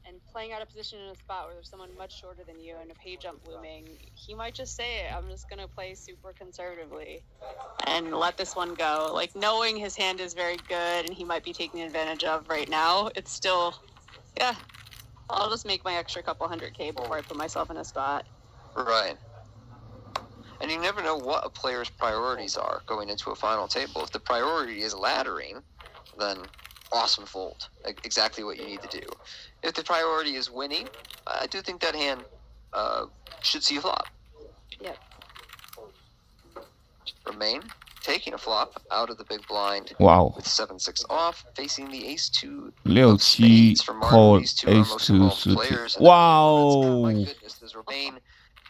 and playing out of position in a spot where there's someone much shorter than you and a pay jump looming, he might just say, I'm just going to play super conservatively and let this one go. Like, knowing his hand is very good and he might be taking advantage of right now, it's still, yeah, I'll just make my extra couple 100K before I put myself in a spot. Right. And you never know what a player's priorities are going into a final table. If the priority is laddering, then awesome fold. Exactly what you need to do. If the priority is winning, I do think that hand should see a flop. Yep. Remain taking a flop out of the big blind. Wow. With 7-6 off, facing the ace-2 6 of spades from Martin. These two are ace most 2 involved suited. players. Wow. My goodness, does Remain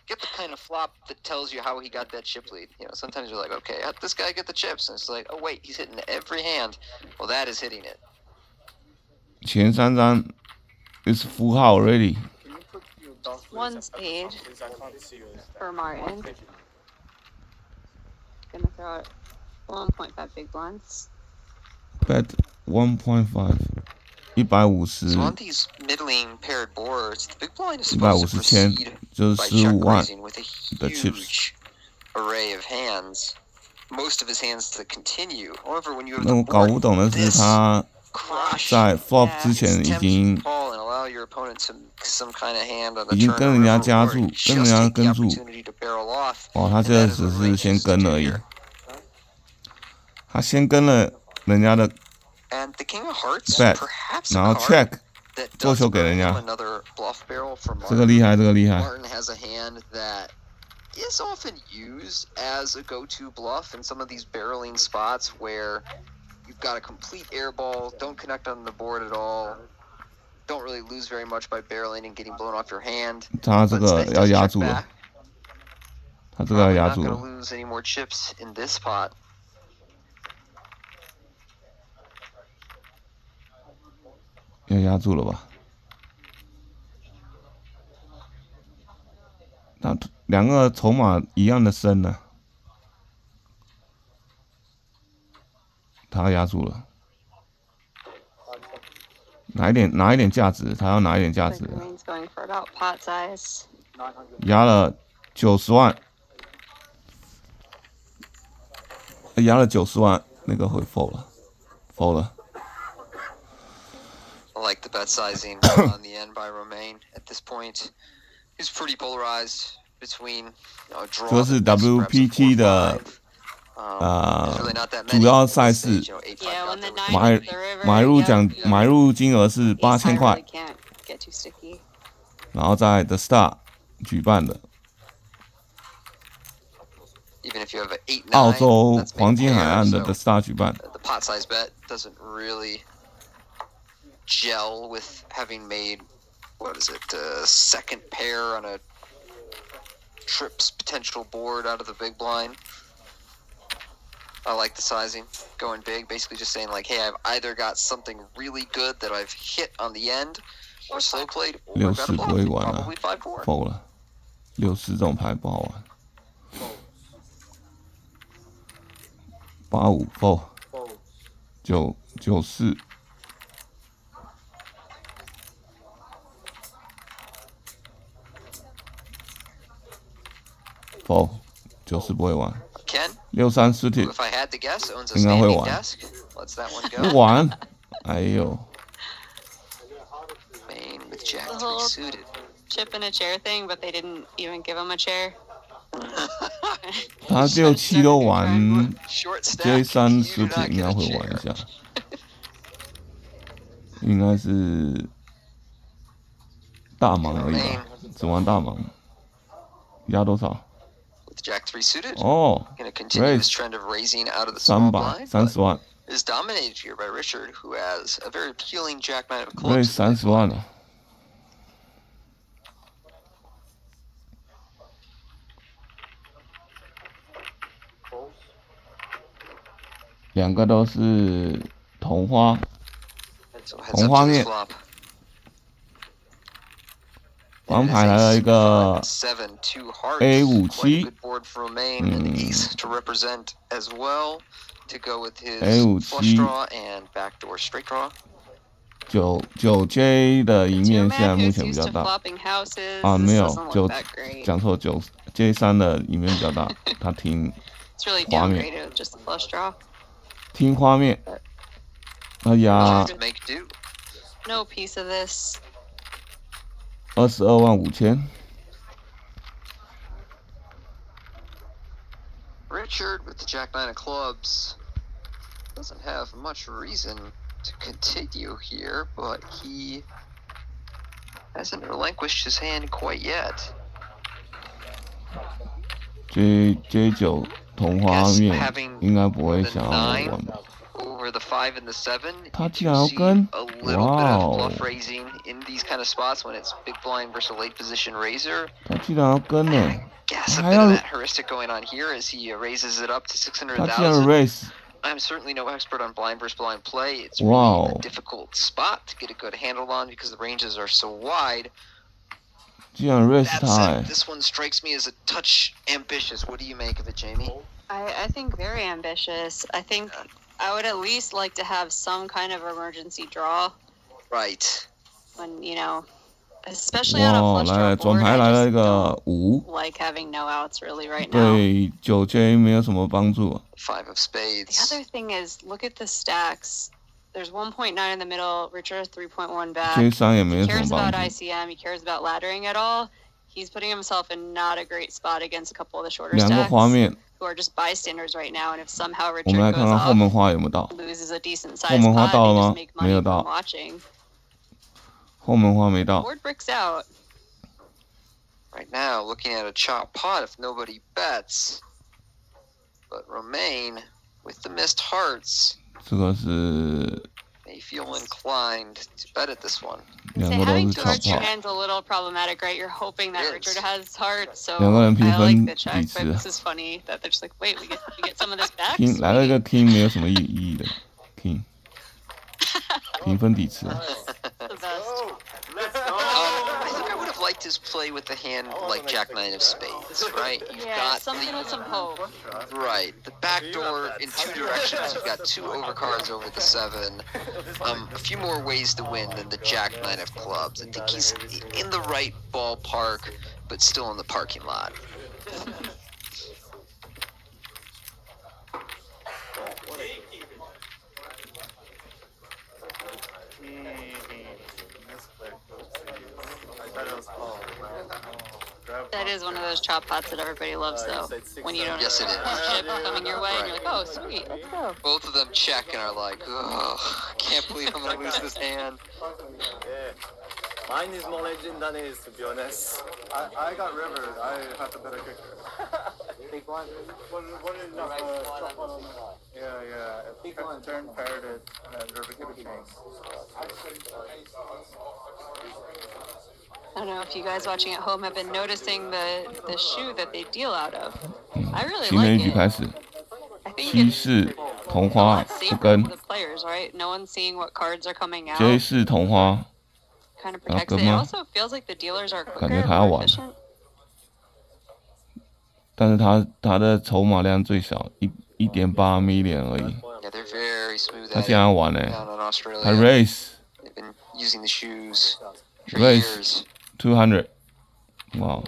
get the kind of flop that tells you how he got that chip lead? You know, sometimes you're like, okay, how'd this guy get the chips? And it's like, oh wait, he's hitting every hand. Well, that is hitting it. 前3张 is full house already. One spade for Martin. Gonna throw out 1.5 big blinds. Bet 1.5. 150. So on these middling paired boards, the big blind is supposed to 150 proceed 就是 by 15 check 万 raising with a huge array of hands. Most of his hands to continue. However, when you have 那我 the 搞不懂 board 的是 this 他 crush, 在 flop Yeah. 之前已 attempt 经 to call and allow your opponent some kind of hand on the 已经 turn 跟 or 人家 river, 加 or 注， just 跟人家 take the 跟住。 opportunity to barrel off. 哦，他 And 这个 that is 只 what 是 Ray 先 chooses to 跟 do 而已 here.，他先跟了人家的 And the king of hearts, bet， perhaps 然 a 后 card check that 做 does 球给 earn 人 him 家， another bluff barrel from 这个 Martin. 厉害，这个厉害。 Martin has a hand that is often used as a go-to bluff in some of these barreling spots where you've got a complete air ball, don't connect on the board at all, don't really lose very much by barreling and getting blown off your hand. 他这 But 个 instead he 要 does 压 check 住了， back. 他这个要 Probably 压 not 住 going 了， to lose any more chips in this spot. 要压住了吧？那两个筹码一样的深呢、他压住了，拿一点价值，他要拿一点价值 Like Remain's going for about pot size. 压了90万，压了90万，那个会 fold 了，fold 了。 I like the bet sizing on the end by Romain at this point. He's pretty polarized between a draw. 这是 WPT 的 really not that 主 many 要 at 赛 this 事 stage, you know, 8-5 Yeah, got when the there with 9 买 hits the river, 买入 yep, 买入金额是 ace high 8000块 really，can't get too sticky. 然后在 The Star 举办的 even if you have an 8-9, 澳洲 that's 黄 main 金海 pair, 岸的 so The Star 举办。 the pot size bet doesn't really gel with having made, what is it, second pair on a trips potential board out of the big blind. I like the sizing, going big, basically just saying like, hey, I've either got something really good that I've hit on the end, or slow played, or I've got a 64不 bluff, 会玩啊 probably 5-4. ，fold 了，64这种牌不好玩。85 fold， 94。fold 90不会玩 Ken, ，63 suited who, if I had to guess, owns a 应该会 standing 玩， desk, lets that one 不 go. 玩，哎呦， Main with Jack The 3 whole suited. chip in a chair thing, but they didn't even give him a chair. 他67都玩 Short stack, J3 you do suited not 应 get 该 a 会玩一 chair. 下，应该是大盲而已吧，只玩大盲，压多少？ With Jack 3 suited, 哦 going to continue his raise trend of raising out of the small 300 blind, but 30万 is dominated here by Richard, who has a very appealing jack nine of ，raise clubs. 30万了。两个都是同花， So heads 红 up 花 to this 面， flop. 王牌来了一个 7-2 hearts. A57 Quite a good board for Romain, an ace to represent as well, to go with his A57 flush draw and backdoor straight draw. 9J 的赢 To a 面现在 man 目 who's 前比 used 较 to 大 flopping houses, 啊， this 没有 doesn't 9 look that great. 讲错9J3 的赢面比较大，他听 It's really 画面 downgraded with just the flush draw. 听画面，哎呀 Tries to make do. No piece of this. 225000。Richard with the Jack 9 of clubs doesn't have much reason to continue here, but he hasn't relinquished his hand quite yet. J9 同花面 Having 应该不会 the 想要来 9玩吧？ over the 5 and the 7, 他 you 竟然要 do see 跟 a little 哇 bit of 哦 bluff raising in these kind of spots when it's big blind versus late position raiser. 他竟然要跟呢、 Guess a 还 bit 要 of that heuristic going on here as he raises it up to 他竟然 600,000. raise， I'm certainly no expert on blind versus blind play. It's Wow. really a difficult spot to get a good handle on because the ranges are so wide. 竟然 raise That 他哎、 said, this one strikes me as a touch ambitious. What do you make of it, Jamie? I think very ambitious. I think I would at least like to have some kind of emergency draw Right. when, you know, especially on a 哇， flush 来 draw 来，转 board. 牌 I 来了 just 一个 don't 5， like having no outs really right now. 对9J 没有什么帮助。 5 of The spades. other thing is, look at the stacks. There's 1.9 in the middle, Richard 3.1 back. J3 也 He 没什么 cares 帮 about 助。 ICM, he cares about laddering at all. He's putting himself in not a great spot against a couple of the shorter 两个 stacks 画面， who are just bystanders right now. And if somehow 我们 Richard 来看 goes 看后门 off, 花有没有到。 loses a decent 后 sized 门花 pot, 到了 they 吗 just？ make 没有 money 到 from，watching. 后门花没到。 Board bricks out. Right now, looking at a chop pot if nobody bets. But Romain, with the missed hearts, 这个是 may feel inclined to bet at this one. 两 Say 个都 having 是 two 小 hearts in your 炮， hand's a little problematic, right? You're hoping that It is. Richard has hearts, so 两个人 I 平 like 分 the check, 彼 but 此。 this is funny that they're just like, wait, we get some of this back? King 来了一 Sweet. 个 King 没有什么意义的 King， 平分底池。 The best. I think I would have liked his play with the hand like Jack 9 of spades, right? You've Yeah, got something with some hope. right, the back door in 2 directions. You've got 2 overcards over the 7. A few more ways to win than the Jack 9 of clubs. I think he's in the right ballpark, but still in the parking lot. That is one of those chop pots that everybody loves, though. When you don't Yes, it have is. a chip coming your way, and you're like, oh, sweet, let's go. Both of them check and are like, oh, can't believe I'm gonna lose this hand. Mine is more legend than his, to be honest. I got river. I have the better kicker. Big one. What is yeah. Turn paired it and then river give it king. I don't know if you guys watching at home have been noticing the shoe that they deal out of. I really 新的一 like 局 it. 开始， I think 西 it's 式同 a 花 lot 不 safer 跟 for the players, right? No one's seeing what cards are coming out. J 式同花， Kind of protects it. 跟 It 吗？ also feels like the dealers are 感觉 quicker, 他要 more 玩， efficient. 但是他的筹码量最小，1.8 million 而已。 Yeah, they're very smooth 他 at 竟然 it 要玩呢、 down in 他 Australia. raise They've been using the shoes for Raise. years. 200，哇！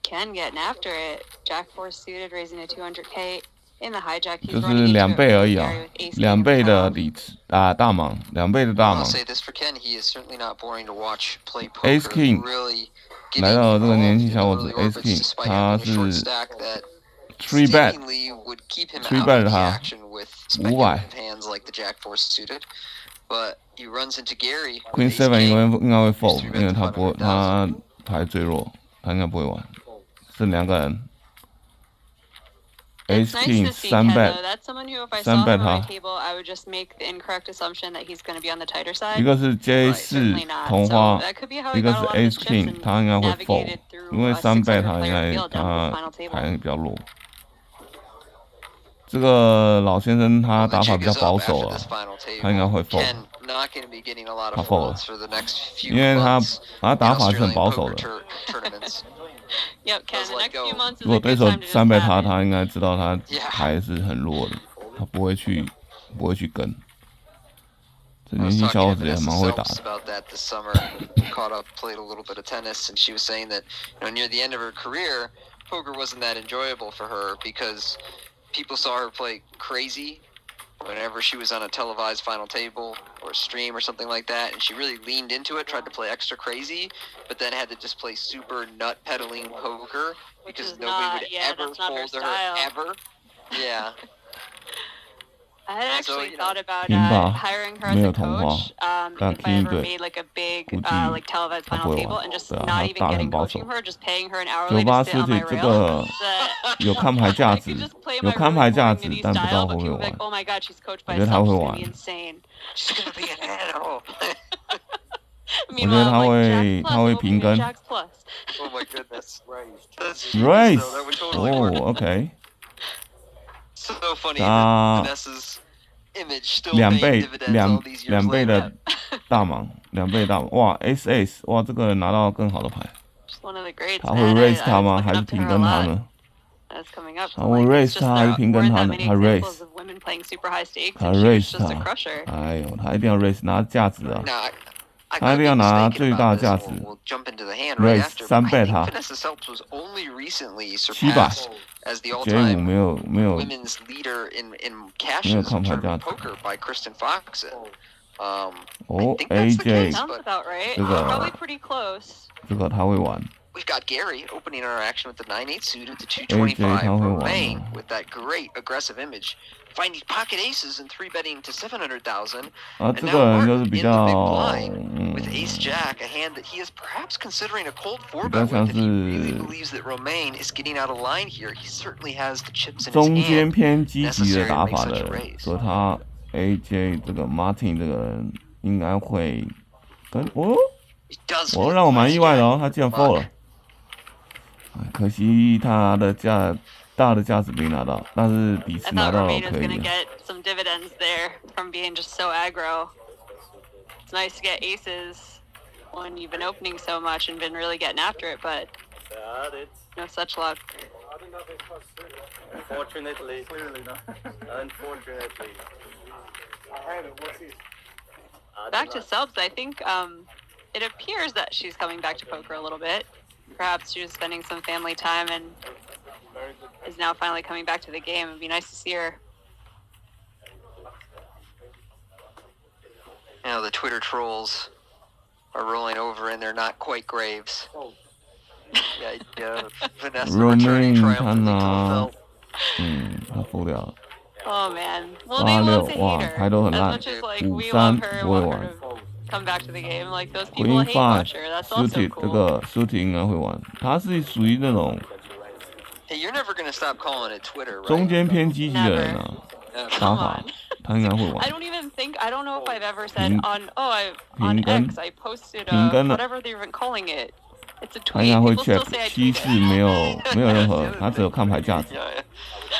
Ken getting after it. Jack 4 suited, raising to 200K. In the hijack, he's 就是 running into 2倍 a 而已啊 Gary with ace ，2倍 king 的 of 底池大盲，2倍的大 I'll 盲。 say this for Ken, he is certainly not boring to watch play Ace poker. King Really 来 getting 到这个 involved 年轻 in 小伙 the 子 early Ace orbits King， despite 他 having a short 是 stack that three bet seemingly would keep him three out bet of the 他 action with 500 speculative hands like the Jack 4 suited. But he runs into Gary with Queen Ace Seven 应 King. 该会 fold， Three 因 bet 为 to 他不会， 500,000. 他牌最弱，他应该不会玩。剩2个人 It's ，Ace nice King to see 3 Ken, though. bet， That's someone who, if I 3 saw bet him on my 他， table, I would just make the incorrect assumption that he's going to be on the tighter side. 一个是 J 四 Certainly not. 同 So 花， that could be how 一 he 个 got 是 a lot of his Ace chips King， and 他应该会 navigated fold， through 因为 a 3 bet 他 600应 player 该 field down to the 他 final table. 牌比较弱。这个老先生他 Well, the 打法 jig 比较 is 保 up 守 after 啊 this，final 他应该 table. 会 fold， Ken not going to be getting a lot 他 of fold 了 folds for the next few 因为他 months 他 in 打法是很 Australian 保守 poker 的。tournaments. Yep, Ken. Does The let next go. few months is 如果 a 对 good 手 time to just 3倍 tap 他， in. 他应该知道他 Yeah. 牌是很弱的，他不会去跟。这 I 年 was 轻 talking 小伙 to 子也 Vanessa 蛮会打 Selps 的。 about that this summer. Caught up, played a little bit of tennis, and she was saying that near the end of her career, poker wasn't that enjoyable for her because people saw her play crazy whenever she was on a televised final table or a stream or something like that, and she really leaned into it, tried to play extra crazy, but then had to just play super nut peddling poker because nobody would ever fold to her ever. Yeah. I had actually thought about 听吧， hiring her 没 as 有 a 童话， coach 但 if I 听 ever 对， made like a big 估计 like televised 他 final 不会 table 玩。 and just 对啊， not 他 even 打得 getting 很保守。 coaching her, just paying her an hourly 酒 to 吧 sit on 实 my 体这 rail. 个 That 有看牌价 I 值 could just play 有 my 看 really 牌价 boring 值， mini 但不知 style, 道 but 会不 people 会 would be like, 玩。 oh my god, she's coached 我 by 觉得他 Self, 会 she's gonna 玩 be insane. She's gonna be an animal. 我觉得 Meanwhile, 他 I'm like, 会 Jack 他 plus, 会 I'm 平 opening 跟。 Jack's plus. Oh my goodness. That's genius, though. That would totally work. Oh, okay. So funny 他 that Vanessa's image still 2 paying 倍 dividends all these years 2倍 later. 的大盲，2倍大盲，哇 SS， 哇这个人拿到更好的牌， She's one of the greats, 他会 man. raise I 他 was 吗？ looking 还是 up to 平 her a 跟他 lot. 呢？ That's coming up. 他 So 会 like, raise it's just 他还是 there 平跟 weren't 他 that 呢？ many 他 examples raise， of women playing super high stakes, 他 and she was raise just a 他， crusher. 哎呦，他一定要 raise 拿价值啊！ Now, I 他一 could 定要 be 拿 mistaken 最大 about 的 this. 价 and 值 We'll jump into the hand right ，raise after. 3 But I 倍 think 他， Vanessa Selps was only recently 7把 surpassed as the ，J5 all-time 没有 women's leader in 没有 cashes 看 in 牌 tournament 价值。 poker by Kristen Foxen. I 哦 think that's the AJ case, Sounds but about right. 这个 Probably pretty close. 这个他会玩 we've got Gary opening our action with the 9-8 suited, the ，AJ 225 他会玩 Romain 吗？ with that great aggressive image, finding pocket aces and 3-betting to 700,000. 啊， And 这 now 个人就 Martin 是 in 比 the 较 big blind with Ace Jack, a hand that he is perhaps considering a cold 4-bet 比较 with, 像 and he really 是 believes that Romain is getting out of line here. He certainly has the chips in his 中间 hand 偏积极的 necessary to 打 make 法 such 的 a 人， raise. 所以他 AJ 这个 Martin 这个人应该会跟哦， He does 我 fold 让我蛮 Ace 意外的 Jack. 哦，他竟然 fold 了，哎可惜他的大的价值没拿到，但是底 I 池拿 thought 到 Romain was 可以 gonna 的。 get some dividends there from being just so aggro. It's nice to get aces when you've been opening so much and been really getting after it, but no such luck. Unfortunately. Clearly not. Unfortunately. Back to subs, I think it appears that she's coming back to poker a little bit. Perhaps she was spending some family time and is now finally coming back to the game. It'd be nice to see her. You know, the Twitter trolls are rolling over and they're not quite graves. Yeah, Vanessa returning Romain 他 triumphantly to the 拿 belt. 他 fold 掉了， Oh man. Well, they 8 love 6 to 哇 hate her. 牌都很 As 烂， much as like 5 we love 3 her and 不会 want 玩 her to come back to the game, like those people ，Queen hate Five watch her. That's also suited 这 cool. 个 suited 应该会玩，他是属于那种 Hey, you're never gonna stop calling it Twitter, 中 right? 间偏积极的人啊， Never. 打 Come 法 on. 他应该会 I 玩。 don't even think I don't know if I've ever said Ping- on on Ping- X I posted Ping- whatever they're even calling it. It's a 他应 tweet. 该会 People check still say I 七 tweeted. 四没有任何，他只有看牌价值。 Yeah.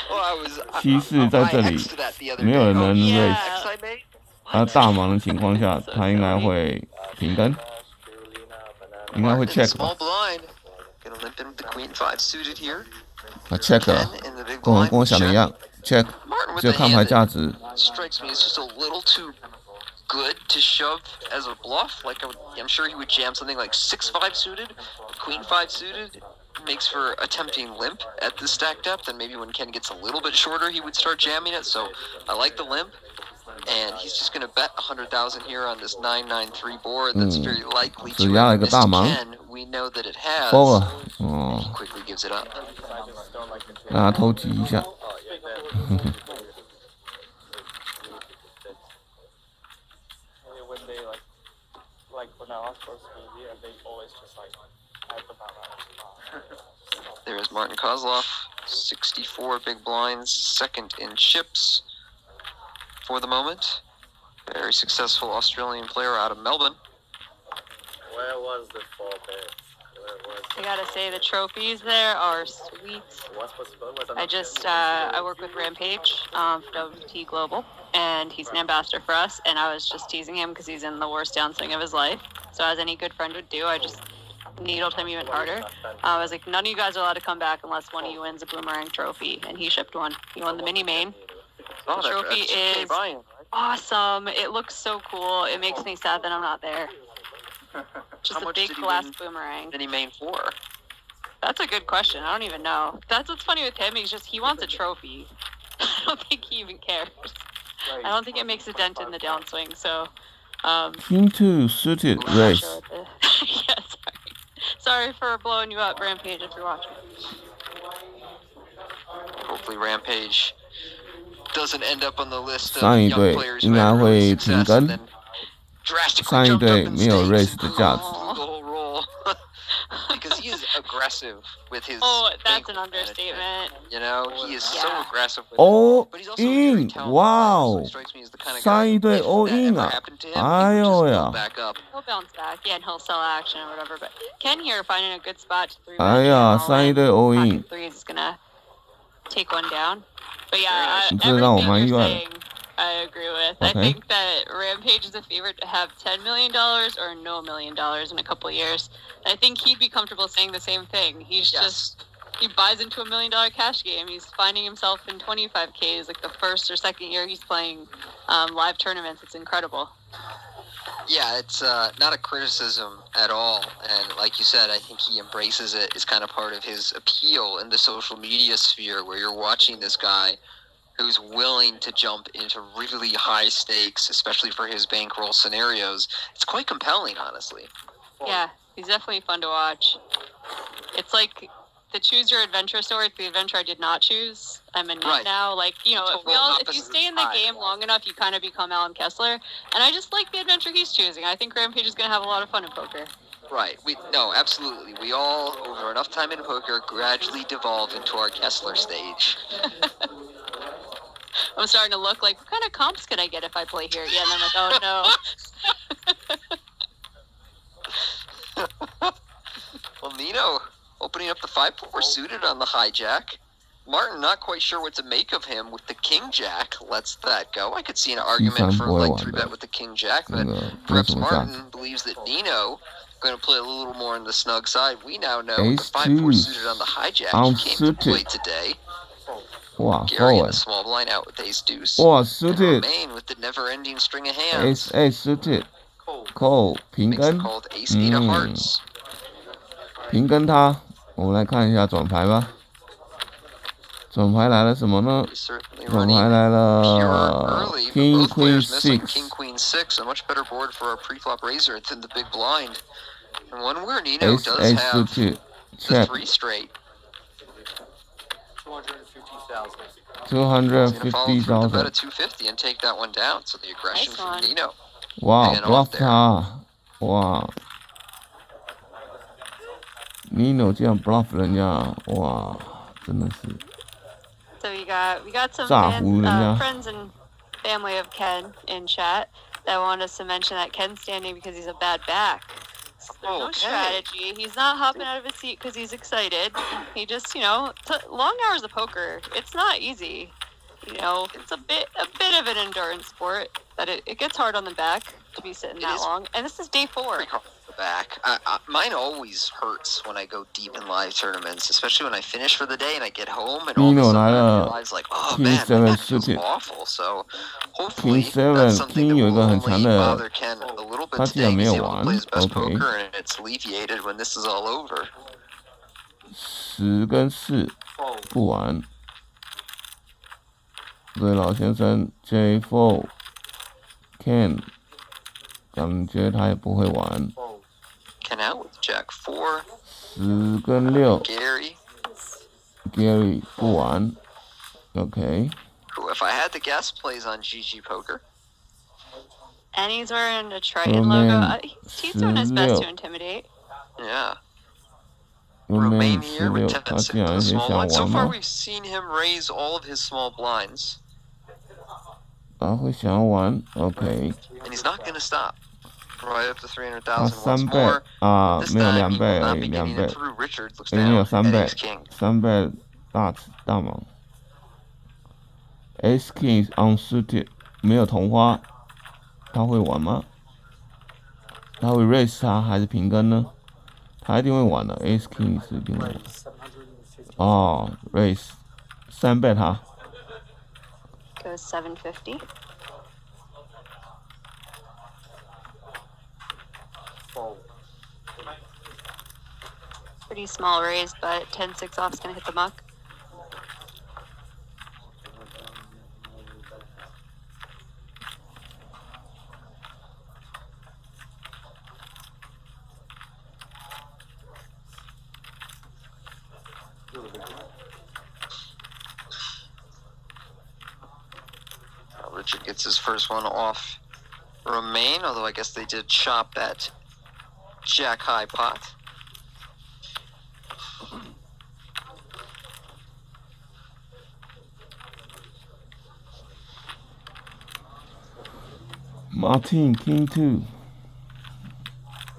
Well, I was. 七四在这里 I X'd that the other 没有 day. 人 Oh, 能 yeah. raise， X I made? 他大盲的情况下，他应该会平跟，应该会 Martin in the check 吧 small？ blind. Gonna limp in with the Queen 5 suited here. 他 check Ken 啊， in the big 跟我 blind. 跟我想的一样 check， Martin with 只有 the 看牌 hand 价值。 that strikes me as just a little too good to shove as a bluff. Like I'm sure he would jam something like 6-5 suited, Queen 5 suited. Makes for a tempting limp at the stack depth, and maybe when Ken gets a little bit shorter, he would start jamming it. So I like the limp, and he's just going to bet 100,000 here on this 9-9-3 board. That's very likely to have missed Ken. We know that it has. fold 了，哦 He，quickly gives it up. 让他偷急一下。 When they like when I ask for speedy and they always just like add the balance. There's Martin Kozlov, 64 big blinds, second in chips for the moment. Very successful Australian player out of Melbourne. Where was the 4-bet? I gotta say the trophies there are sweet. I work with Rampage for WPT Global, and he's an ambassador for us. And I was just teasing him because he's in the worst downswing of his life. So as any good friend would do, I just needled him even harder. I was like, none of you guys are allowed to come back unless one of you wins a boomerang trophy, and he shipped one. He won the mini main. The trophy is awesome. It looks so cool. It makes me sad that I'm not there. Just a big glass boomerang. Mini main for? That's a good question. I don't even know. That's what's funny with him. He wants a trophy. I don't think he even cares. I don't think it makes a dent in the downswing. So, King 2 suited race. Sure yeah, sorry for blowing you up, Rampage, if you're watching. Hopefully Rampage doesn't end up on the list of 上一 young 队 players 应 who 该 had 会 really 平 success 跟，and then drastically 上一 jumped 队 up in 没有 stakes, race 的价值。 blew the whole roll. Because he is aggressive with his. Oh, that's bank an understatement. You know, he is so Yeah. aggressive with All it. But he's also a very in. talented Wow. player, so he strikes me as the kind of 上 guy, 一队 if all that in ever 啊！ happened to him, 哎 he would 呦 just 呀 build！ back up. He'll bounce back. Yeah, and he'll sell action or whatever. But Ken here finding a good spot to 3 哎呀，上一队 all in， Pocket 3 is gonna take one down. But yeah, Very nice. 这让我 everything 蛮意 you're 外的。 saying, I agree with. I Okay. think that Rampage is a favorite to have $10 million or no $1 million in a couple of years. I think he'd be comfortable saying the same thing. He's just, he buys into $1 million cash game. He's finding himself in 25Ks like the first or second year he's playing live tournaments. It's incredible. Yeah, it's not a criticism at all. And like you said, I think he embraces it. It's kind of part of his appeal in the social media sphere where you're watching this guy who's willing to jump into really high stakes, especially for his bankroll scenarios. It's quite compelling, honestly. Yeah, he's definitely fun to watch. It's like the choose your adventure story. It's the adventure I did not choose. I'm in it now. Like, you know, if you stay in the game long enough, you kind of become Alan Kessler. And I just like the adventure he's choosing. I think Rampage is going to have a lot of fun in poker. Right. No, absolutely. We all, over enough time in poker, gradually devolve into our Kessler stage. I'm starting to look like, what kind of comps could I get if I play here? Yeah, and I'm like, oh no. Well, Nino opening up the 5-4 suited on the hijack. Martin not quite sure what to make of him with the king jack. Lets that go. I could see an argument for like 3-bet with the king jack, but perhaps Martin believes that Nino going to play a little more on the snug side. We now know with the 5-4 suited on the hijack he came to play today. Wow, Gary in the small blind out with ace deuce. Wow, suited. Main with the never-ending string of hands. Ace suited. Call 平跟。 called ace eight of hearts. 平跟他，我们来看一下转牌吧。转牌来了什么呢？转牌来了 King Queen King Queen 6, a much better board for a pre-flop raiser than the big blind. And one where Nino does have the 3 straight. 250,000. Bet a 250 and take that one down. So the aggression from Nino. 哇 ，bluff 他，哇 ，Nino 这样 bluff 人家，哇，真的是。So we got some friends and family of Ken in chat that want us to mention that Ken's standing because he's a bad back. So there's no strategy. He's not hopping out of his seat because he's excited. He just, you know, long hours of poker. It's not easy. You know, it's a bit of an endurance sport. That it gets hard on the back to be sitting that long. And this is day 4. Back. Mine always hurts when I go deep in live tournaments, especially when I finish for the day and I get home and all of a sudden I realize like, oh man, my back feels awful. So hopefully that's something that will only bother Ken a little bit today because he's able to play his best poker and it's alleviated when this is all over. 10跟4不玩。对老先生 J4 Ken 感觉他也不会玩。 Ken out with Jack 4. 10跟6 Gary 不玩 OK. Who, if I had to guess, plays on GG Poker. And he's wearing a Triton logo. He's doing his best to intimidate. Yeah. Romain here with 10-6 in the small blind. So far we've seen him raise all of his small blinds. 他会想要玩 OK. And he's not gonna stop. Right up to 300,000 once more. 没有2倍而已2倍 没有3倍3倍大盲 Ace King unsuited 没有同花他会玩吗？他会 raise 他还是平跟呢？他一定会玩的 ，Ace King 是一定会玩。 Raise 750. 哦 ，Raise 3 bet 他， Goes 750. Fold. Pretty small raise, but 10-6 off's gonna hit the muck. Richard gets his first one off remain, although I guess they did chop that jack high pot. Martin King 2，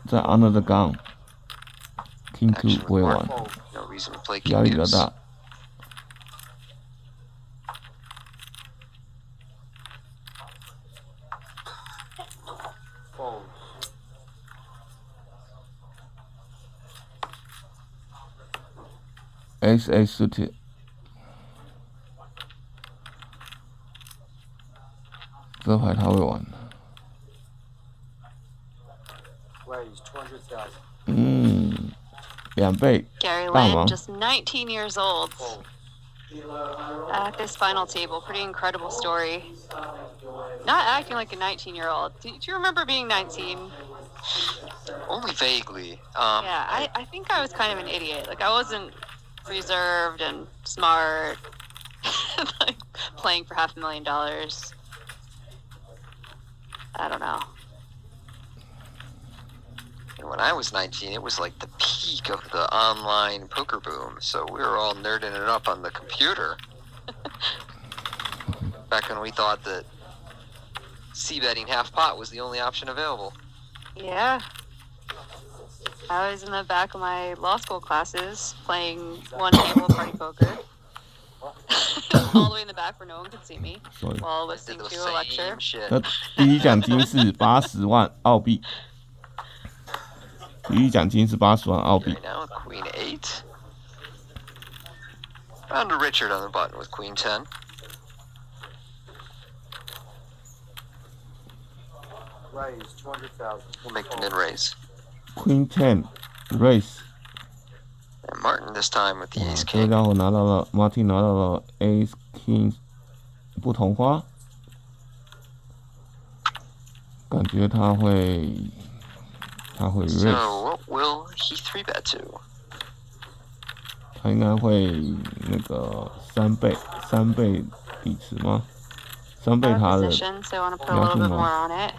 在 under the gun。King 2 不会玩， No reason to play 压力 king 比较 deuce. 大。 Fold. Ace suited， 这牌他会玩。 Raise 200,000. 2倍 Gary 大 Lynn, 盲。 just 19 years old. Fold. At this final table, pretty incredible story. Not acting like a 19-year-old. Do you remember being 19? Only vaguely. Yeah, I think I was kind of an idiot. Like, I wasn't reserved and smart, like playing for $500,000. I don't know. When I was 19, it was like the peak of the online poker boom, so we were all nerding it up on the computer. Back when we thought that c-betting half pot was the only option available. Yeah. I was in the back of my law school classes playing one table party poker. All the way in the back where no one could see me 所以 while Did listening the to a lecture. same shit. 那第一奖金是80万澳币。第一奖金是80万澳币。 Right now, Queen 8. Round to Richard on the button with Queen 10. Raise 200,000. We'll make the mid raise. Queen 10 race， And Martin this time with the 哇， ace 这个 king. 家伙拿到了 Martin 拿到了 Ace King 不同花，感觉他会 race， So what will he 3-bet to? 他应该会那个3倍底池吗？3倍 Out 他 of 的 position, so I want to put a little bit Nothing more more. on it.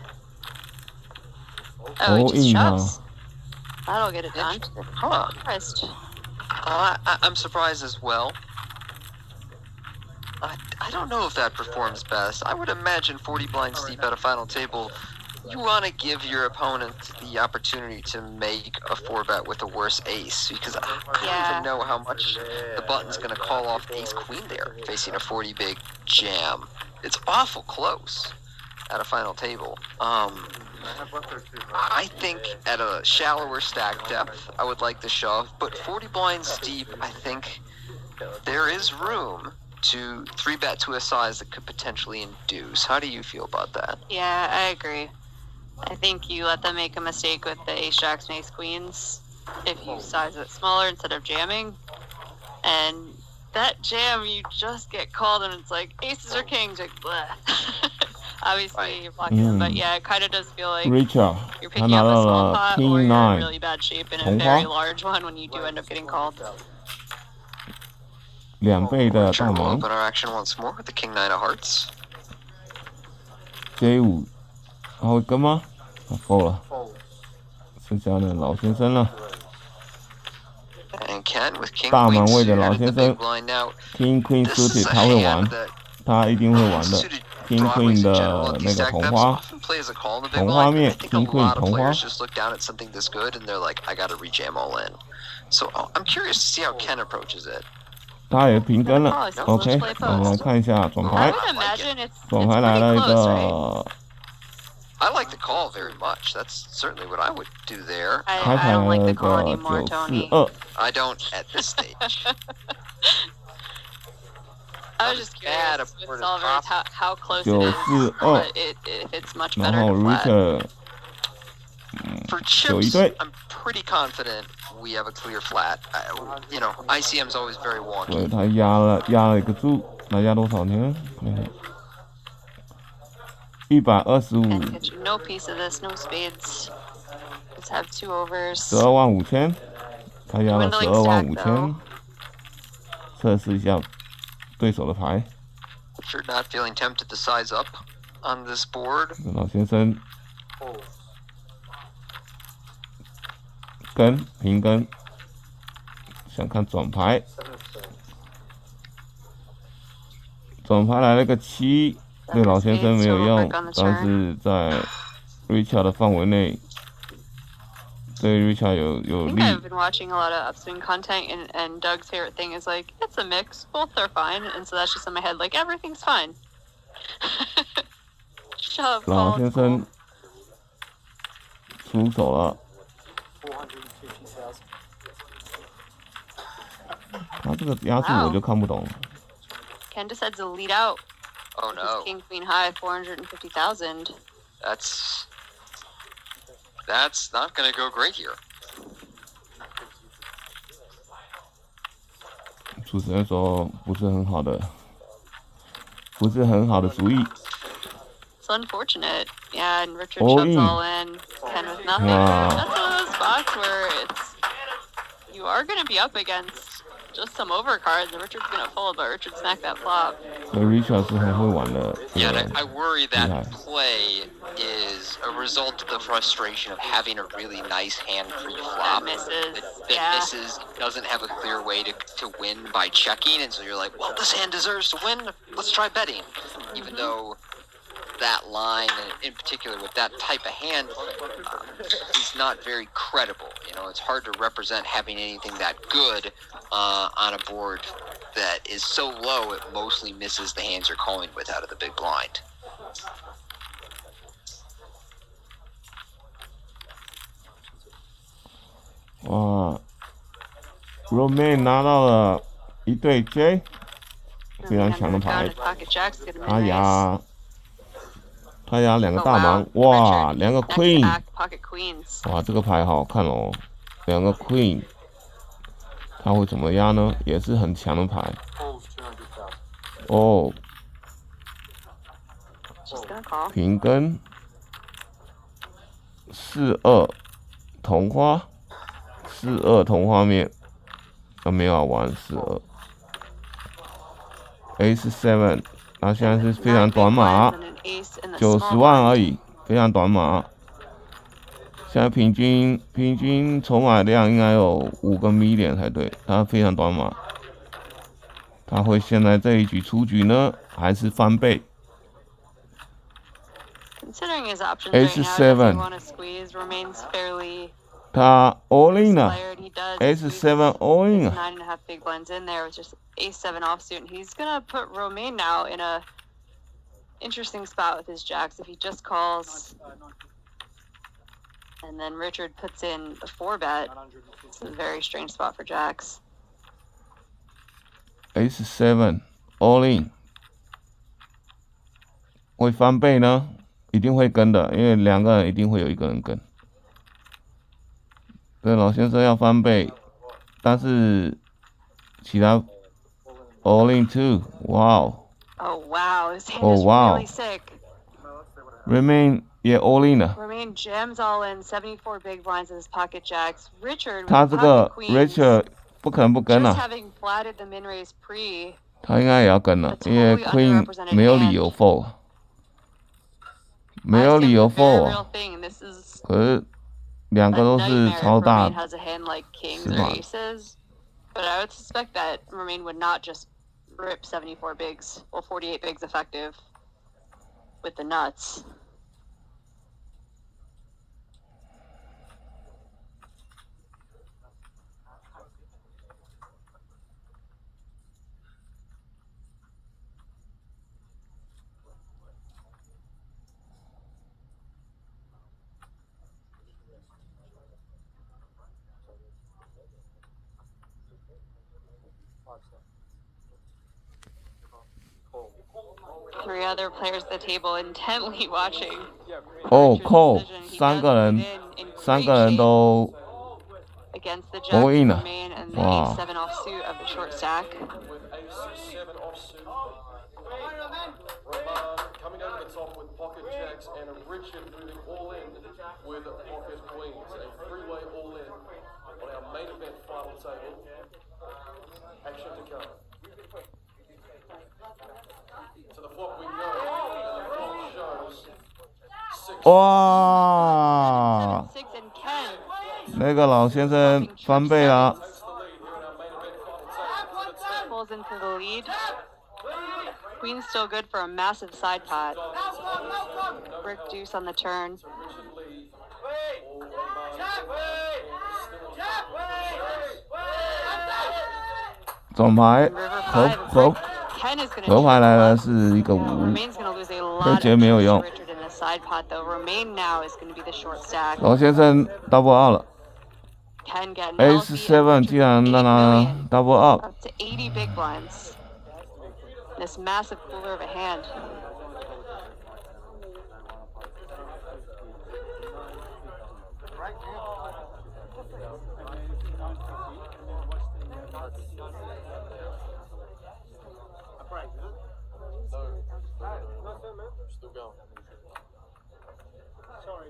Oh, he all just in shoves. That'll get it done. Interesting. Huh. Surprised. I'm surprised as well. I don't know if that performs best. I would imagine 40 blinds deep at a final table, you want to give your opponent the opportunity to make a 4-bet with a worse ace, because I don't Yeah. even know how much the button's going to call off ace queen there, facing a 40 big jam. It's awful close at a final table. I think at a shallower stack depth, I would like to shove, but 40 blinds deep, I think there is room to 3-bet to a size that could potentially induce. How do you feel about that? Yeah, I agree. I think you let them make a mistake with the ace jacks and ace queens if you size it smaller instead of jamming. And that jam, you just get called and it's like aces or kings, like bleh. Obviously, Right. you're blocking them, but yeah, it kind of does feel like Richard you're 他 picking 拿 up a 到 small 了 pot or King you're in 9 really bad shape in a 红 very 花 large one when you do end up getting called. 2倍的大 Sure, we'll 盲 open our action once more with the king 9 of hearts. J5，他会跟吗？他 fold 了， Fold. 剩下的老先生了 And Ken with king 大 queen 满位的 suited 老 at the 先 big 生 blind now. King Queen This is suited a 他会玩 hand，that 他一定会玩的 suited King broadways Queen in general 的 at 那 these 个 stack 红 depths 花 often plays a call in the big 红花 blind. 面 I think a King Queen lot of 红花 players just look down at something this good and they're like, I gotta rejam all in. So I'm curious to see how Ken approaches it. 他也平跟了 Oh, so let's ，OK， play 我们来 post. 看一下转 I 牌， would imagine it's 转牌来 pretty 了一 close, right? 个 I like the call very much. That's certainly what I would do there. I don't like the call 开 anymore, 9 Tony. 4 2 I don't at this stage. I was just Bad curious aboard with is solvers pop. how close it 9 is, 4 but 2 if it's much 然 better 后 to flat. Richard For 有一 chips, 队， I'm pretty confident we have a clear flat. You know, ICM's always very 所以 wonky. 他压了一个注，他压多少呢And ？125， get you no piece of this, no spades. Let's have 2 overs. 125000，他压了 Dwindling stack 125000，测试一下对手的牌。 Sure not feeling tempted to size up on this board. 老先生跟平跟，想看转牌，转牌来了个7，对老先生没有用，但是在 Richard 的范围内，对 Richard 有 I think 利。 I've been watching a lot of upswing content, and Doug's favorite thing is like, it's a mix, both are fine, and so that's just in my head, like, everything's fine. Shove, 老 call, 先 it's 生 cool. 出手了， 450,000. 他这个压数我就看不懂了。 Ken decides to lead out. Oh Which is no. King Queen High, 450,000. That's not going to go great here. 主持人说不是很好的主意。 It's unfortunate. Yeah, and Richard All shoves in. all in. Ken with nothing. Wow. That's one of those spots where you are going to be up against just some overcards, and Richard's going to fold, but Richard smacked that flop. 所以 Richard 是很会玩的。 Yeah, and I worry that Yeah. play is a result of the frustration of having a really nice hand pre-flop That misses. that Yeah. misses, doesn't have a clear way to win by checking, and so you're like, well, this hand deserves to win. Let's try betting, even though that line, in particular with that type of hand, is not very credible. You know, it's hard to represent having anything that good on a board that is so low it mostly misses the hands you're calling with out of the big blind. 哇 ，Romain 拿到了一对 J， 非常强的牌。 Pocket Jack's gonna be 他 nice. 压两个 Oh, 大 wow. 盲，哇， Richard, 两个 next Queen， back, Pocket Queens. 哇，这个牌好好看哦，两个 Queen， 他会怎么压呢？也是很强的牌。 Calls 200,000. 哦， She's gonna call. 平跟4-2同花，4-2同花面，没有玩4-2 ，Ace7， 他现在是非常短码。 90万而已，非常短码。现在平均筹码量应该有5个 million 才对，他非常短码。他会现在这一局出局呢，还是翻倍 Considering his options Ace7 right now, does he want to squeeze? Remains fairly 他 all in 了 inspired. He does.，Ace7 all in 了。 9.5 big blinds in there with just Ace7 offsuit, and he's gonna put Romain now in a interesting spot with his jacks. If he just calls, and then Richard puts in the 4-bet, it's a very strange spot for jacks. Ace7 all in 会翻倍呢？一定会跟的，因为两个人一定会有一个人跟。对，老先生要翻倍，但是其他 all in too， 哇哦 Oh wow, this hand Oh, is wow. really sick. ，Remain 也 all in 了。 Romain jams all in, 74 big blinds in his pocket jacks. Richard with 他这个 pocket queens, Richard 不可能不跟 just 啊， having flatted the min raise pre. 他应该也要跟了，因为 Queen 没有理由 fold， 没有理由 ICM is a very fold， real thing, and this is 可是两 a 个都是 nightmare 超 if 大 Romain has a hand like kings or Smart. aces. But I would suspect that Romain would not just rip 74 bigs, well 48 bigs effective with the nuts. Three other players at the table intently watching. 哦 Richard's ，call decision. He 三 does 个 move 人， in 三 great 个人 shape 都 against the all Jack in for 了， main and the 哇！ ace-7 offsuit of the short stack. With ace-7 offsuit. Coming over the top with pocket jacks and Richard moving all in with pocket queens. A three-way all in on our main event final table. Action to come. To the flop we go. And the flop shows 6. 哇！ 7, 6, and Ken 那个老先生翻倍了， Takes the lead here in our main event final table. pulls into the lead. Queen's still good for a massive side pot. Brick deuce on the turn. Richard Lee. 总牌 River 合 5. 合 Ken is going 合 to 牌来的是一个 5， Romain's going to lose a 会 lot 觉 of 没有 chips to 用。 Richard in the side pot, though. Romain now is going to be the short stack. 老先生 double out 了 Ken getting ，ace healthy. 7 竟然让他 double out， Up to 80 big blinds. This massive cooler of a hand. Still going. Sorry.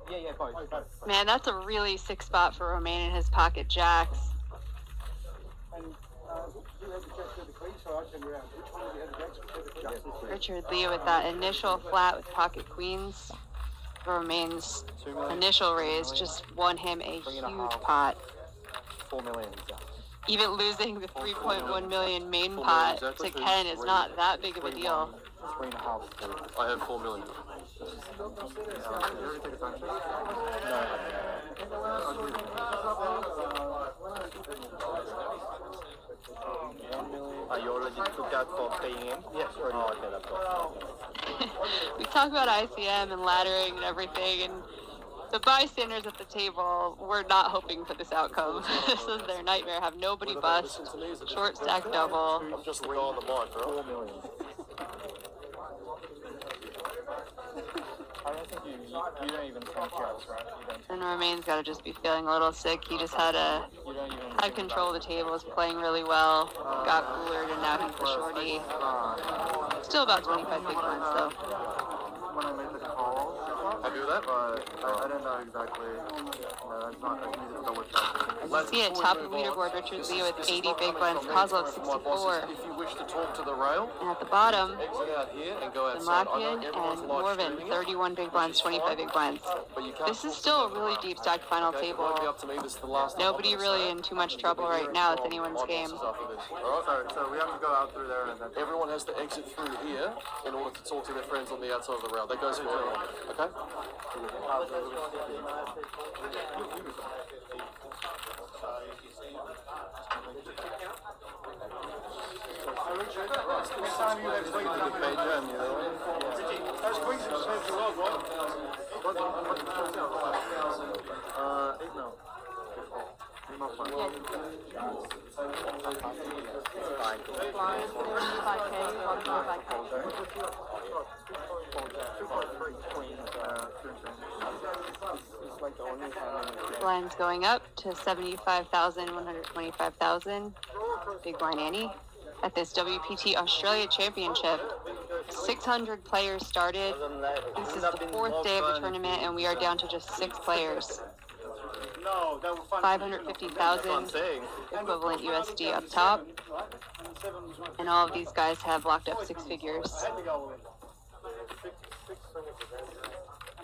Yeah, both. Man, that's a really sick spot for Romain and his pocket jacks. Richard Lee with that initial flat with pocket queens. Romain's initial raise just won him a huge pot. 4 million. Even losing the 3.1 million main pot to Ken is not that big of a deal. 3.5. I have 4 million. You already took that for paying in? Yes, already. Oh, okay, that's all. We talk about ICM and laddering and everything, and the bystanders at the table were not hoping for this outcome. This is their nightmare. Have nobody bust, short stack double. I'm just the guy on the mic, bro. 4 million. I don't think you don't even think else, right? You don't. And Romain's got to just be feeling a little sick. He just had You don't even. had control of the table, was playing really well, got coolered, and now he's the shorty. Still about 25 big ones though. When I made the call, Happy with that? but I didn't know exactly. That's not. I needed to double check. As you see it, top of the leaderboard, Richard Lee with 80 big blinds, Kozlov 64. If you wish to talk to the rail, And at the bottom, exit out here and go outside. I know Demakian everyone's and live Morvan, streaming it, 31 big blinds, 25 big blinds. but you can't This is talk still a to them. really deep stacked final Okay, it won't be table. up to me. This is the last Nobody time I'm really gonna in too much trouble right now. It's anyone's my game. bosses after this. All right? So we have to go out through there and then. Everyone has to exit through here in order to talk to their friends on the outside of the rail. That goes for everyone. Okay? No. Blinds, 75K, 125K. Blinds going up to 75,000, 125,000. Big blind Annie at this WPT Australia Championship. 600 players started. This is the fourth day of the tournament, and we are down to just 6 players. 550,000 equivalent USD up top, and all of these guys have locked up 6 figures.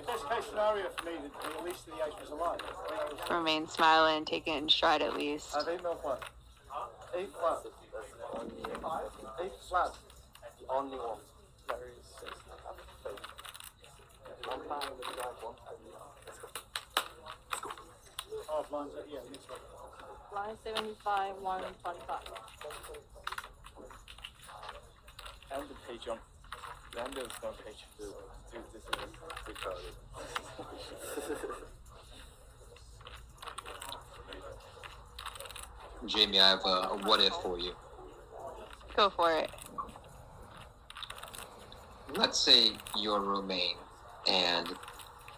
Best case scenario for me, at least the ace was alive. Remain smiling, taking it in stride at least. I have 8 mil flat. 8 flat. 8 flat. Only one. Oh, blinds, yeah, this one. Line 75, 125. And the page jump. And there's no page. Dude, this is retarded. Jamie, I have a what if for you. Go for it. Let's say you're Romaine, and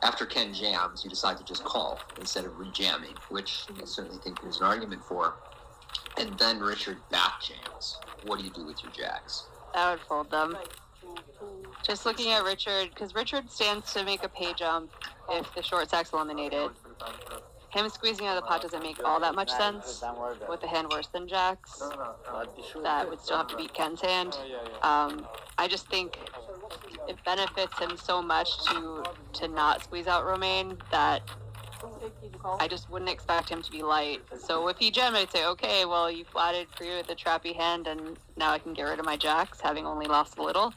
after Ken jams, you decide to just call instead of rejamming, which I certainly think there's an argument for. And then Richard back jams. What do you do with your jacks? I would fold them. Just looking at Richard, because Richard stands to make a pay jump if the short stack's eliminated. Him squeezing out of the pot doesn't make all that much sense. With a hand worse than Jack's, that would still have to beat Ken's hand. I just think it benefits him so much to not squeeze out Romaine that I just wouldn't expect him to be light. So if he jammed, I'd say, okay, well, you flatted free with the trappy hand, and now I can get rid of my jacks, having only lost a little.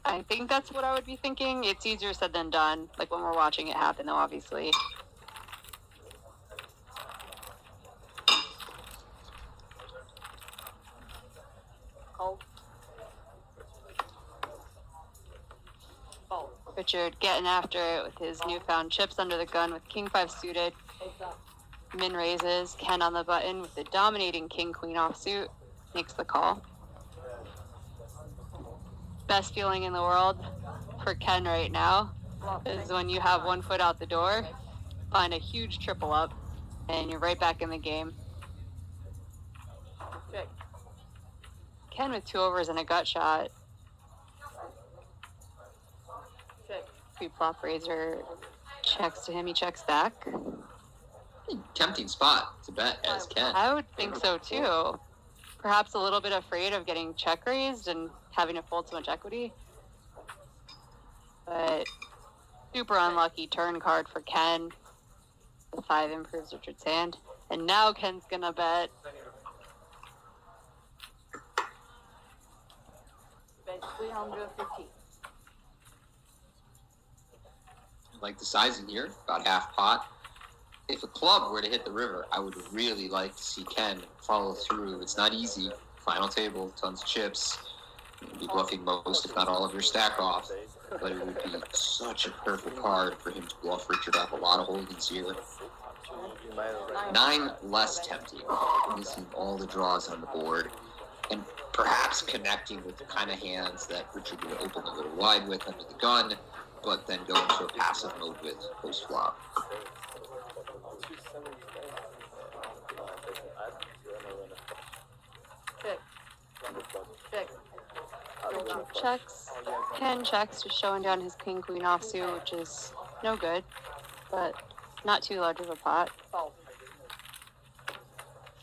I think that's what I would be thinking. It's easier said than done, like when we're watching it happen, though, obviously. Richard getting after it with his newfound chips under the gun with King 5 suited. Min raises, Ken on the button with the dominating King Queen offsuit. Makes the call. Best feeling in the world for Ken right now is when you have one foot out the door, find a huge triple up, and you're right back in the game. Ken with 2 overs and a gut shot. Pre-flop raiser checks to him, he checks back. Tempting spot to bet as Ken. I would think so too. Perhaps a little bit afraid of getting check raised and having to fold so much equity. But super unlucky turn card for Ken. The 5 improves Richard's hand. And now Ken's gonna bet. Bet 350. Like the sizing here, about half pot. If a club were to hit the river, I would really like to see Ken follow through. It's not easy. Final table, tons of chips. You'd be bluffing most, if not all, of your stack off. But it would be such a perfect card for him to bluff Richard off a lot of holdings here. 9 less tempting. Missing all the draws on the board. And perhaps connecting with the kind of hands that Richard would open a little wide with under the gun, but then go into a passive mode with post-flop. Check. Richard checks. Ken checks, just showing down his King Queen offsuit, which is no good, but not too large of a pot. Fold.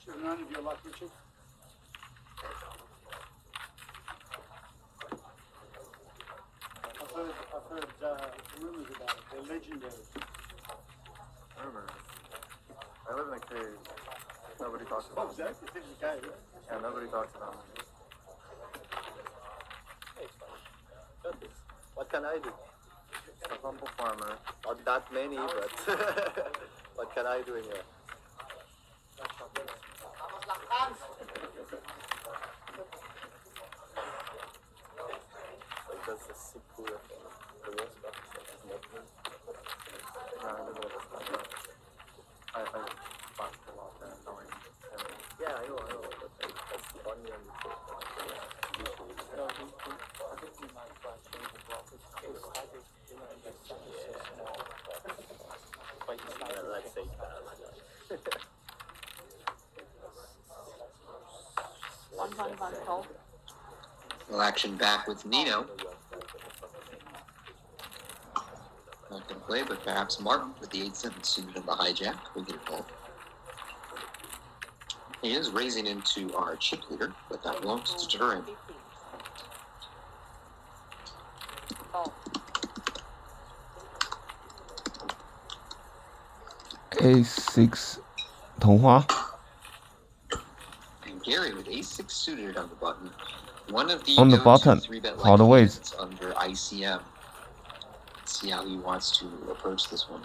Should none of your luck, Richard? I've heard rumors about it. They're legendary. Rumors. I live in a cave. Nobody talks Oh, about it. exactly. It's in the cave. Yeah, nobody talks about it. What can I do? A humble farmer. Not that many, but what can I do here? Like that's a sick cool thing. The worst part is not me. I don't know what's going on. I fucked a lot and annoying. Yeah, I know, but that's funny and No, I think we might try to change the block. It's I think, you know, the set is so small. But it's not yeah, let's say that. 125 call. Well, action back with Nino. Not going to play, but perhaps Martin with the 8-7 suited on the hijack will get a call. He is raising into our chip leader, but that won't deter him. A6 同花 And Gary with ace-6 suited on the button. One of the On the go-to button. 3-bet How the ways? hands under ICM. Let's see how he wants to approach this one.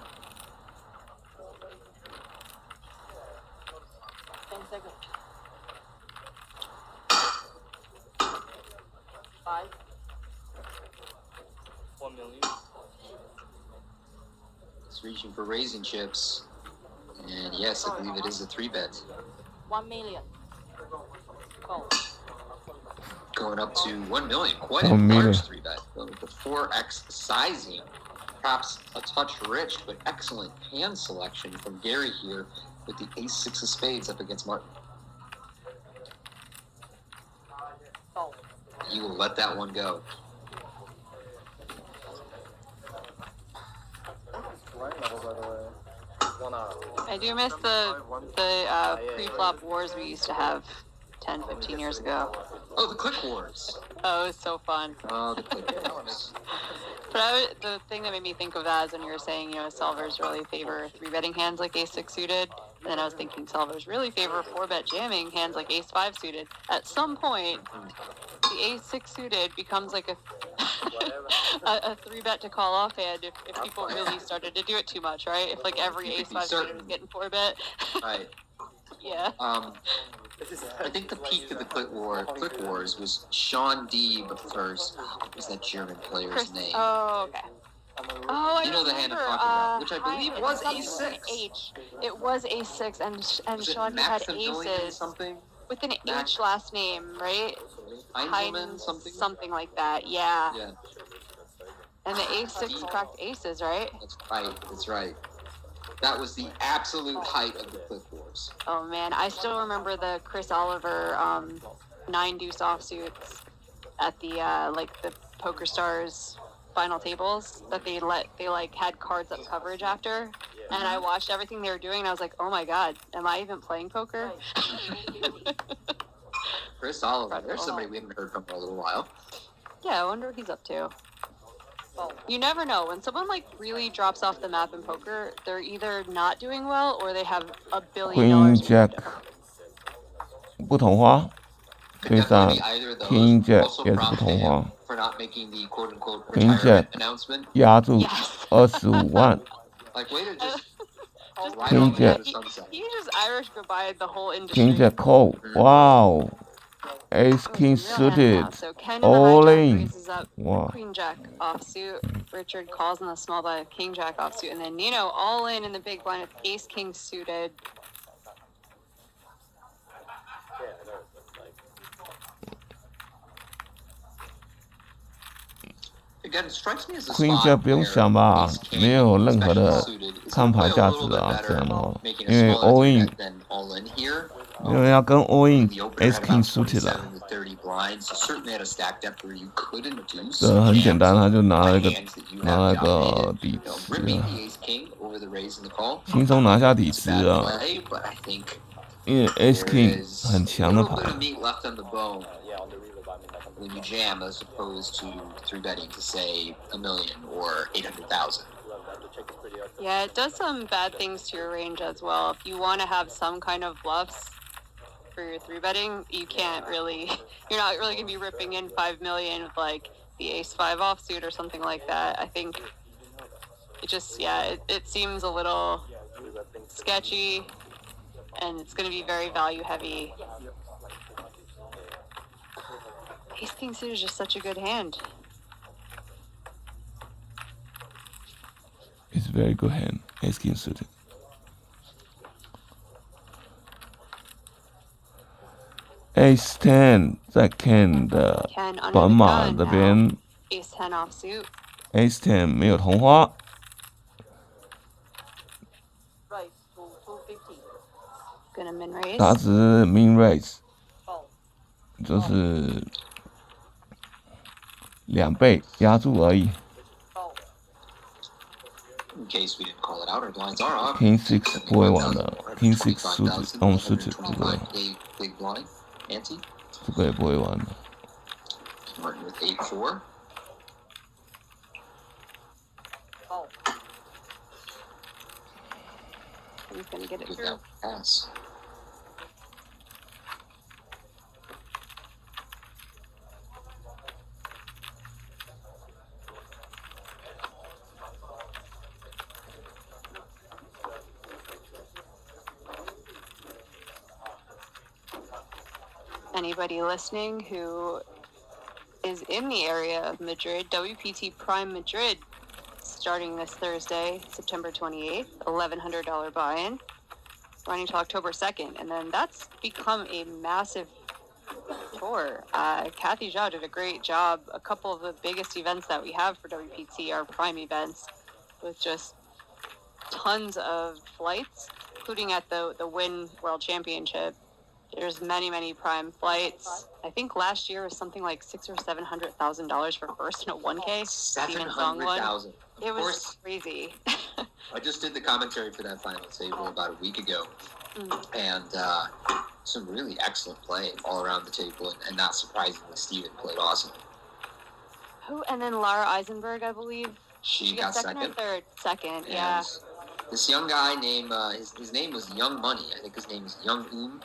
10 seconds. 5. 1 million. He's reaching for raising chips. And yes, I believe it is a 3-bet. 1 million. Fold. Going up to 1 million. Quite a 1 million. large 3-bet. Going with the 4x sizing. Perhaps a touch rich, but excellent hand selection from Gary here with the ace-6 of spades up against Martin. Fold. He will let that one go. Line level, by the way. I do miss the pre-flop wars we used to have 10, 15 years ago. Oh, the click wars. Oh, it was so fun. Oh, the click wars. But the thing that made me think of that is when you were saying, solvers really favor 3-betting hands like ace-6 suited. And then I was thinking solvers really favor 4-bet jamming hands like ace-5 suited. At some point, the ace-6 suited becomes like a 3-bet to call off hand if people really started to do it too much, right? If like every ace-5 suited was getting 4-bet. Right. Yeah. I think the peak of the click wars was Sean D. First. What was that German player's name? Oh, okay. Oh, I You know the hand I'm talking about, which I believe was ace-6. H. It was ace-6, and Was it Sean had Maximilian aces something? with an H last name, right? Heinzelman something? Something like that. Yeah. Yeah, And the ace-6 cracked aces, right? that's right. That's right. That was the absolute height of the click wars. Oh man, I still remember the Chris Oliver 9-deuce offsuits at the the Poker Stars final tables that they had cards up coverage after, and I watched everything they were doing and I was like, oh my god, am I even playing poker? Chris Oliver, there's somebody we haven't heard from for a little while. Yeah, I wonder what he's up to. You never know. When someone really drops off the map in poker, they're either not doing well or they have $1 billion. Queen Jack 不同花， Could 对上 definitely be either of those. King Jack Also 也是不 prompt 同 him 花， for not making the quote-unquote King retirement Jack announcement. 压住 Yes. 25万。 Like, way to just ride King off into Jack. the sunset. He just Irish goodbye the whole industry. King Jack call. Wow. Ace King suited. So Ken All in in. raises up Wow. Queen Jack offsuit. Richard calls in the small blind with King Jack offsuit, and then Nino all in the big blind with Ace King suited. Again, it strikes me as a Queen spot Jack 不用 where 想吧 Ace King, 没有任何的 especially suited, is 看牌 gonna play 价 a 值 little bit 啊，这 better 样的话， making 因为 a all smaller in bet than all in here. 因为要跟 all in The opener Ace had King about suited 27 啦， to 30 blinds, so certainly had a stack depth where you could induce 这很简单， jams 他就拿了 by 一个 hands that you 拿了 have 一个 dominated. 底 You know, 子 ripping 啊， the Ace King over the raise and the call. 轻松拿下底 It's 子 a bad 啊， play, but I think 因为 Ace there King is 很 a 强的 little 牌 bit。of meat left on the bone Yeah, on the river, but I mean, like on the when you jam as opposed to 3-betting to say $1 million or 800,000. the check is pretty hard. Yeah, it does some bad things to your range as well. If you want to have some kind of bluffs for your 3-betting, you can't really. You're not really gonna be ripping in 5 million with the Ace-5 offsuit or something like that. I think it just it seems a little sketchy, and it's gonna be very value heavy. Ace King suited is just such a good hand. It's a very good hand. Ace King suited. Ace 10在 Ken 的 Ken under 短 the 码 gun 这 now. 边 Ace 10 offsuit. Ace 10没有同花， Raise to 250. Gonna min raise. 他只是 min raise， Fold. 就是2倍压住而已。 Fold. In case we didn't call it out, our blinds are off. King 6不会玩的 King 6 suited，suited 这个 125K big blind ante. 这个也不会玩的。 Martin with 8-4. Fold. He's gonna get it Good through. that pass. Anybody listening who is in the area of Madrid, WPT Prime Madrid, starting this Thursday, September 28th, $1,100 buy-in. running till October 2nd, and then that's become a massive tour. Kathy Zhao did a great job. A couple of the biggest events that we have for WPT are prime events with just tons of flights, including at the Wynn World Championship. There's many prime flights. I think last year was something like $600,000 or $700,000 for first in a 1K. 700,000. It was crazy. I just did the commentary for that final table about a week ago, and some really excellent play all around the table, and not surprisingly, Steven played awesome. Who? And then Lara Eisenberg, I believe. She got second. Or third? Second, And yeah. this young guy named his name was Young Money. I think his name is Young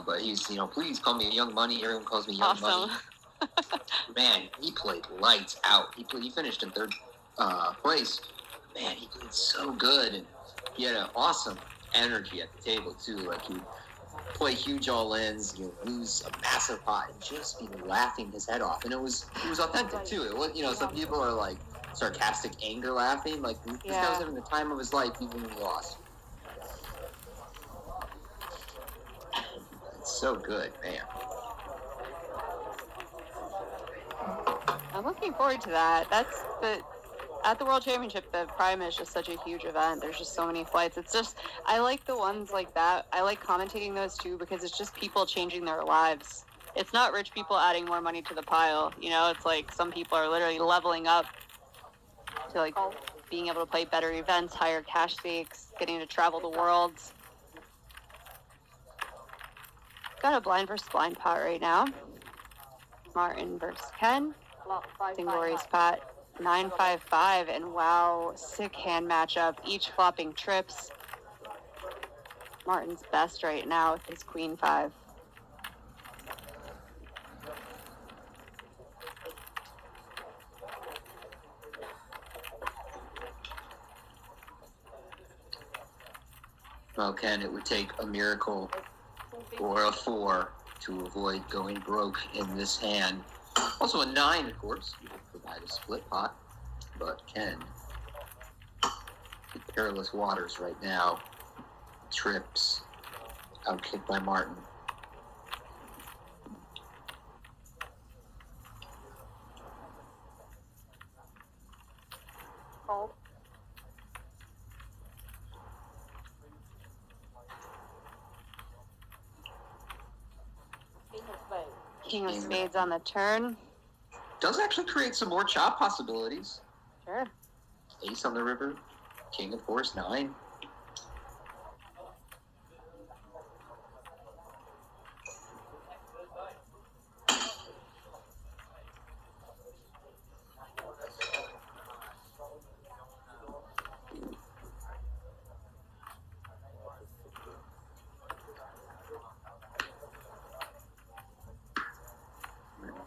but he's please call me Young Money. Everyone calls me Young Money. Man, he played lights out. He finished in third place. Man, he played so good, and he had an awesome energy at the table too. Like he'd play huge all-ins, lose a massive pot, and just be laughing his head off. And it was authentic too. It was, some people are like sarcastic anger laughing. Like this guy was having the time of his life even when he lost. It's so good, man. I'm looking forward to that. At the World Championship, the Prime is just such a huge event. There's just so many flights. It's just, I like the ones like that. I like commentating those too because it's just people changing their lives. It's not rich people adding more money to the pile. It's like some people are literally leveling up to like being able to play better events, higher cash stakes, getting to travel the world. Got a blind versus blind pot right now. Martin versus Ken. Glorious pot. 9-5-5, and wow, sick hand matchup. Each flopping trips. Martin's best right now with his Queen 5. Well, Ken, it would take a miracle or a 4 to avoid going broke in this hand. Also a 9, of course, would provide a split pot, but Ken, in perilous waters right now. Trips, outkicked by Martin. Called. King of Spades on the turn. Does actually create some more chop possibilities. Sure. Ace on the river. King, of course, 9.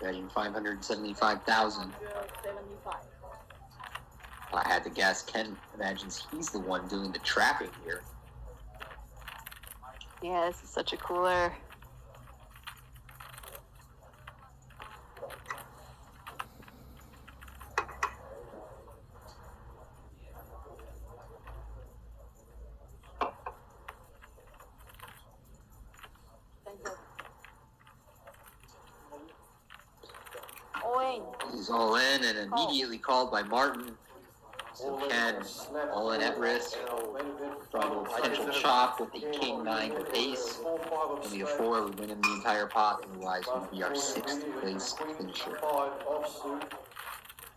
Betting 575,000. 75. I had to guess. Ken imagines he's the one doing the trapping here. Yeah, this is such a cooler. He's all in and immediately called by Martin. So Ken, all in at risk. From a potential chop with the King 9 or Ace. Only a 4 would win him the entire pot, and otherwise would be our 6th place finisher. 5 offsuit.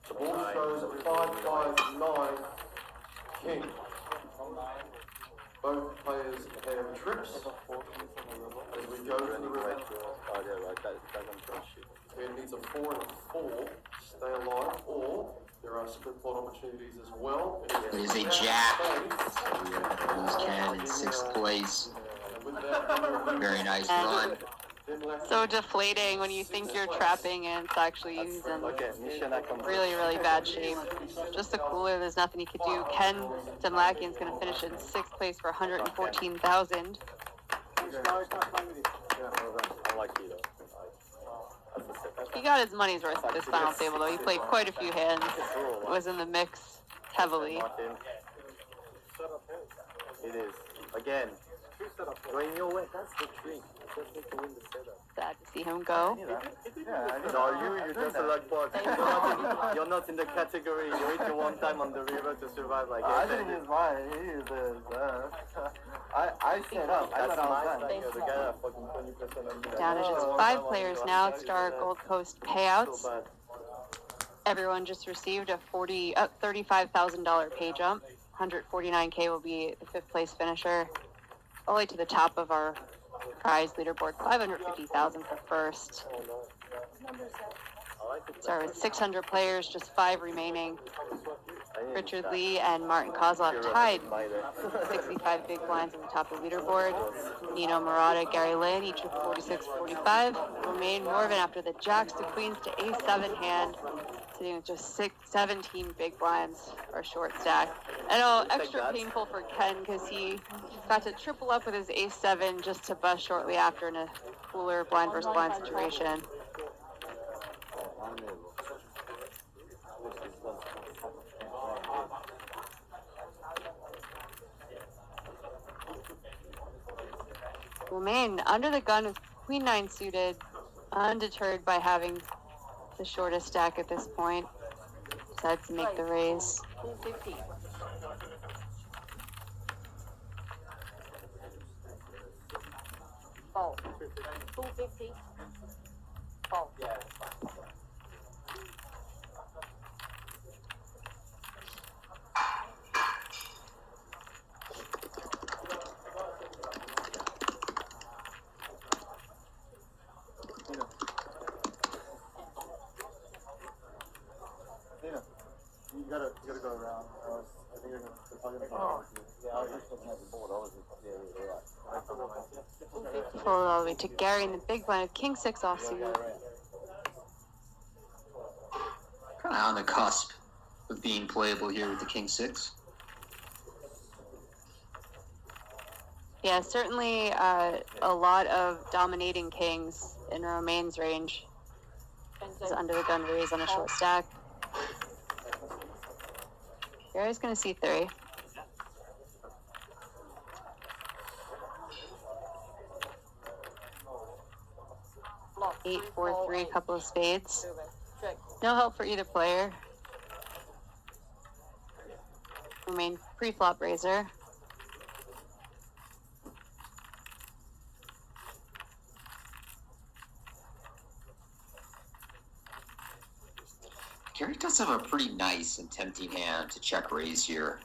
The ball goes at 5-5-9. King. Both players have trips. As we go to the river. Ken needs a 4 and a 4 to stay alive, or there are split pot opportunities as well. It is a jack. Lose Ken in 6th place. Very nice run. So deflating when you think you're trapping and it's actually used in really, really bad shape. Just a cooler, there's nothing he could do. Ken Demlakian's going to finish in 6th place for 114,000. He got his money's worth at this final table, though. He played quite a few hands. Was in the mix heavily. It is. Again, When you win, that's the trick. Just need to win the setup. Sad to see him go. No, you're just a luck part. You're not in the category. You hit it one time on the river to survive like I didn't use mine. He used his. I set up. I that's thought I nice. was Like, the guy that fucking 20% on me. Down to just 5 players now to start Gold Coast payouts. So bad. Everyone just received a $35,000 pay jump. 149K will be the 5th place finisher. All the way to the top of our prize leaderboard, 550,000 for first. Sorry, with 600 players, just 5 remaining. Richard Lee and Martin Kozlov tied 65 big blinds on the top of the leaderboard. Nino Murata, Gary Lynn, each with 46-45. Romain Morvan after the jacks to queens to a7 hand, sitting with just 17 big blinds or short stack. And extra painful for Ken because he got to triple up with his a7 just to bust shortly after in a cooler blind versus blind situation. Romain under the gun with Queen 9 suited, undeterred by having the shortest stack at this point. Decides to make the raise. 250. Fold. 250. Fold. You gotta go around. I think they're probably gonna go. Yeah, I was just looking at the board. I was just, Forward all the way to Gary in the big blind of King 6 offsuit. Kind of on the cusp of being playable here with the King 6. Yeah, certainly a lot of dominating kings in Romain's range. Is under the gun raise on a short stack. Gary's gonna see 3. Block. 8-4-3, couple of spades. Check. No help for either player. Romain pre-flop raiser. Gary does have a pretty nice and tempting hand to check raise here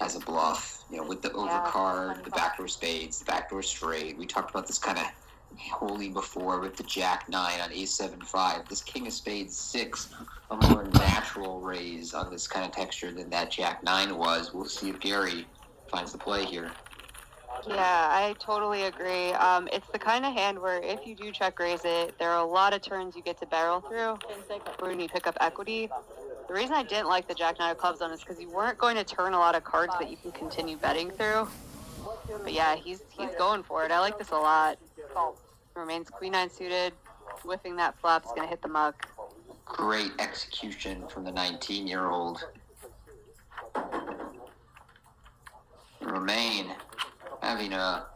as a bluff. You know, with the overcard, the backdoor spades, the backdoor straight. We talked about this kind of wholly before with the Jack 9 on A7-5. This King of Spades 6, a more natural raise on this kind of texture than that Jack 9 was. We'll see if Gary finds the play here. Yeah, I totally agree. It's the kind of hand where if you do check raise it, there are a lot of turns you get to barrel through when you pick up equity. The reason I didn't like the Jack 9 of clubs on is because you weren't going to turn a lot of cards that you can continue betting through. But yeah, he's going for it. I like this a lot. Remains Queen 9 suited, whiffing that flop is going to hit the muck. Great execution from the 19-year-old. Romain having a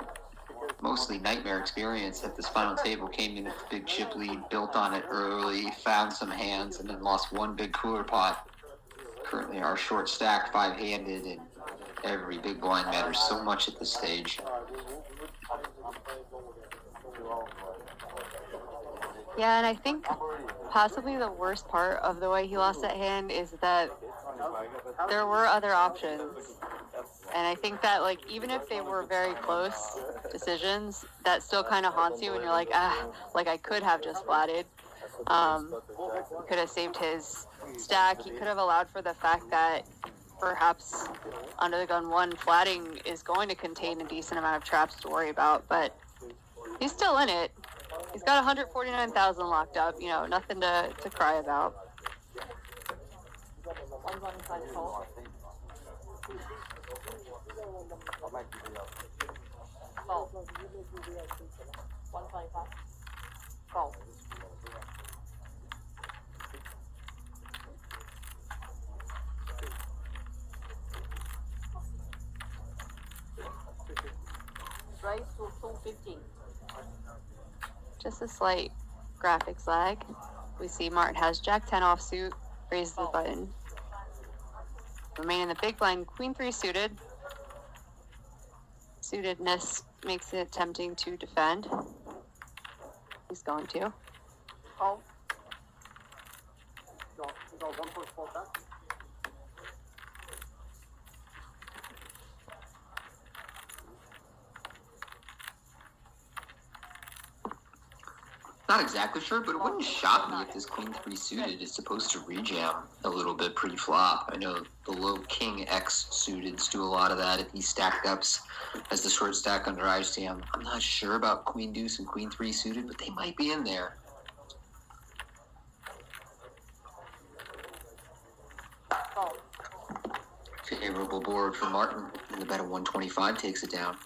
mostly nightmare experience at this final table. Came in with a big chip lead, built on it early, found some hands, and then lost one big cooler pot. Currently our short stack 5-handed, and every big blind matters so much at this stage. Yeah, and I think possibly the worst part of the way he lost that hand is that there were other options. And I think that, like, even if they were very close decisions, that still kind of haunts you when you're like, like I could have just flatted. Could have saved his stack. He could have allowed for the fact that perhaps under the gun 1 flatting is going to contain a decent amount of traps to worry about, but he's still in it. He's got 149,000 locked up, you know, nothing to cry about. 115 fold. Fold. 125. Fold. Just a slight graphics lag. We see Martin has Jack 10 offsuit, raises the button. Remain in the big blind, Queen 3 suited. Suitedness makes it tempting to defend. He's going to. Call. Got 1.4 back. Not exactly sure, but it wouldn't shock me if this Queen 3 suited is supposed to rejam a little bit pre-flop. I know the low King X suiteds do a lot of that at these stacked ups as the short stack under ICM. I'm not sure about Queen Deuce and Queen 3 suited, but they might be in there. Fold. Favorable board for Martin, and the bet of 125 takes it down.